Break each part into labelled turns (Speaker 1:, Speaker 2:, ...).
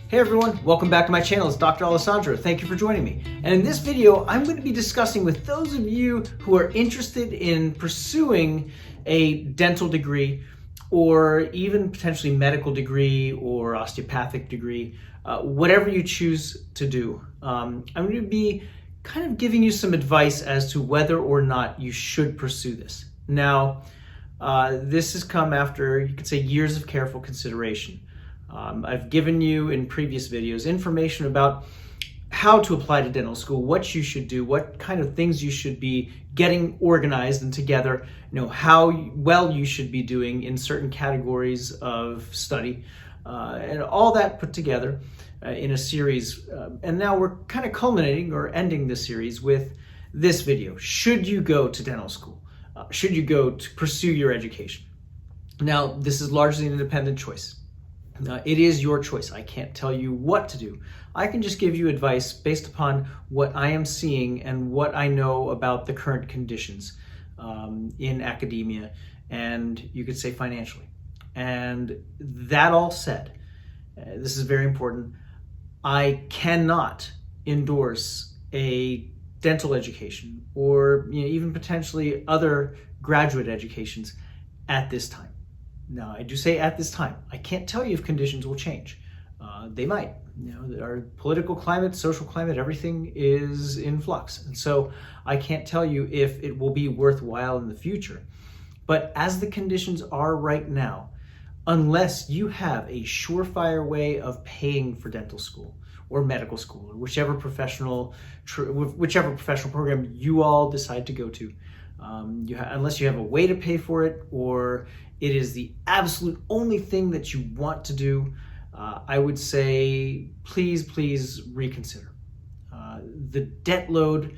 Speaker 1: Hey everyone, welcome back to my channel. It's Dr. Alessandro. Thank you for joining me. And in this video, I'm going to be discussing with those of you who are interested in pursuing a dental degree or even potentially medical degree or osteopathic degree, whatever you choose to do. I'm going to be kind of giving you some advice as to whether or not you should pursue this. Now, this has come after, you could say, years of careful consideration. I've given you in previous videos information about how to apply to dental school, what you should do, what kind of things you should be getting organized and together, how well you should be doing in certain categories of study, and all that put together in a series. And now we're kind of culminating or ending the series with this video. Should you go to dental school? Should you go to pursue your education? Now, this is largely an independent choice. It is your choice. I can't tell you what to do. I can just give you advice based upon what I am seeing and what I know about the current conditions in academia and you could say financially. And that all said, this is very important, I cannot endorse a dental education or even potentially other graduate educations at this time. Now, I do say at this time. I can't tell you if conditions will change. They might. Our political climate, social climate, everything is in flux. And so I can't tell you if it will be worthwhile in the future. But as the conditions are right now, unless you have a surefire way of paying for dental school or medical school or whichever professional program you all decide to go to, unless you have a way to pay for it or it is the absolute only thing that you want to do, I would say please reconsider. The debt load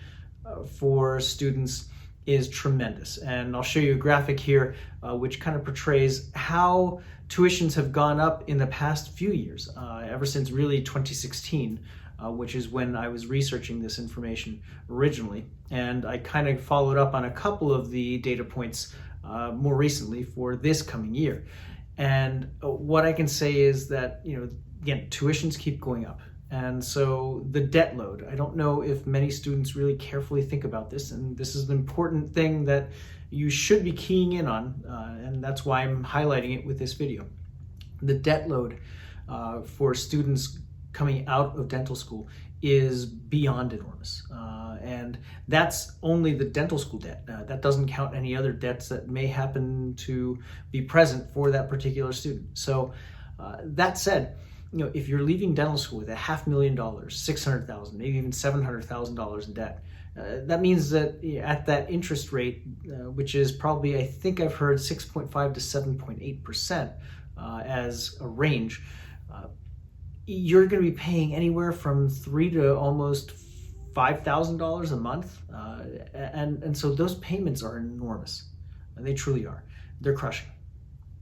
Speaker 1: for students is tremendous, and I'll show you a graphic here which kind of portrays how tuitions have gone up in the past few years, ever since really 2016, which is when I was researching this information originally, and I kind of followed up on a couple of the data points more recently for this coming year. And what I can say is that, again, tuitions keep going up. And so the debt load, I don't know if many students really carefully think about this, and this is an important thing that you should be keying in on, and that's why I'm highlighting it with this video. The debt load for students coming out of dental school is beyond enormous. And that's only the dental school debt. That doesn't count any other debts that may happen to be present for that particular student. So that said, if you're leaving dental school with $500,000, $600,000, maybe even $700,000 in debt, that means that at that interest rate, which is probably, I think I've heard 6.5 to 7.8% as a range, you're going to be paying anywhere from $3,000 to almost $5,000 a month. And so those payments are enormous. They truly are. They're crushing.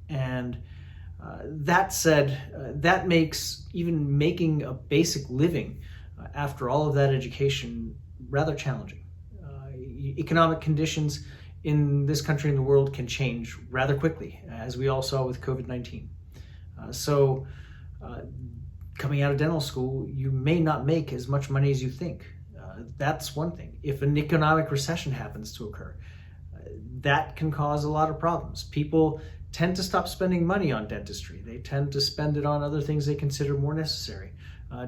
Speaker 1: And that said, that makes even making a basic living after all of that education rather challenging. Economic conditions in this country and the world can change rather quickly, as we all saw with COVID-19. Coming out of dental school, you may not make as much money as you think. That's one thing. If an economic recession happens to occur, that can cause a lot of problems. People tend to stop spending money on dentistry. They tend to spend it on other things they consider more necessary.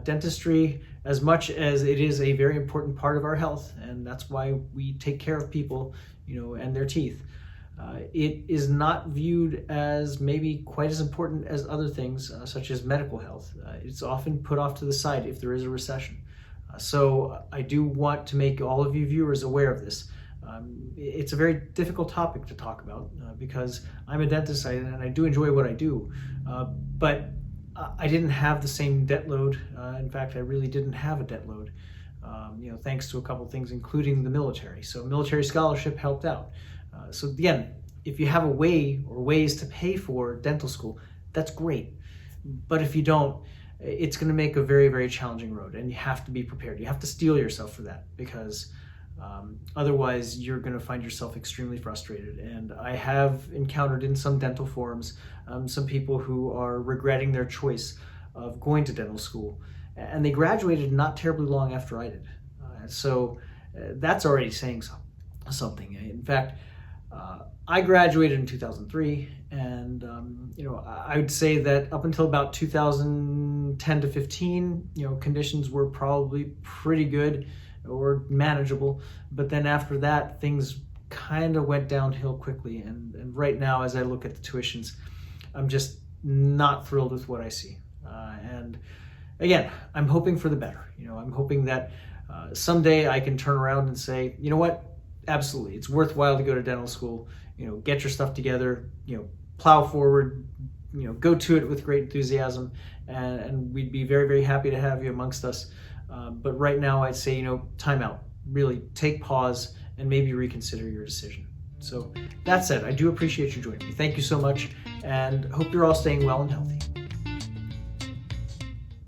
Speaker 1: Dentistry, as much as it is a very important part of our health, and that's why we take care of people, and their teeth, it is not viewed as maybe quite as important as other things, such as medical health. It's often put off to the side if there is a recession. So I do want to make all of you viewers aware of this. It's a very difficult topic to talk about because I'm a dentist and I do enjoy what I do, but I didn't have the same debt load. In fact, I really didn't have a debt load, thanks to a couple things, including the military. So military scholarship helped out. So again, if you have a way or ways to pay for dental school, that's great. But if you don't, it's going to make a very, very challenging road, and you have to be prepared. You have to steel yourself for that, because otherwise you're going to find yourself extremely frustrated. And I have encountered in some dental forums some people who are regretting their choice of going to dental school, and they graduated not terribly long after I did. So that's already saying something. In fact, I graduated in 2003, and I would say that up until about 2010 to 15, conditions were probably pretty good or manageable. But then after that, things kind of went downhill quickly. And right now, as I look at the tuitions, I'm just not thrilled with what I see. And again, I'm hoping for the better. I'm hoping that someday I can turn around and say, you know what? Absolutely, it's worthwhile to go to dental school. Get your stuff together. Plow forward. Go to it with great enthusiasm, and we'd be very, very happy to have you amongst us. But right now, I'd say, time out. Really take pause and maybe reconsider your decision. So that said, I do appreciate you joining me. Thank you so much, and hope you're all staying well and healthy.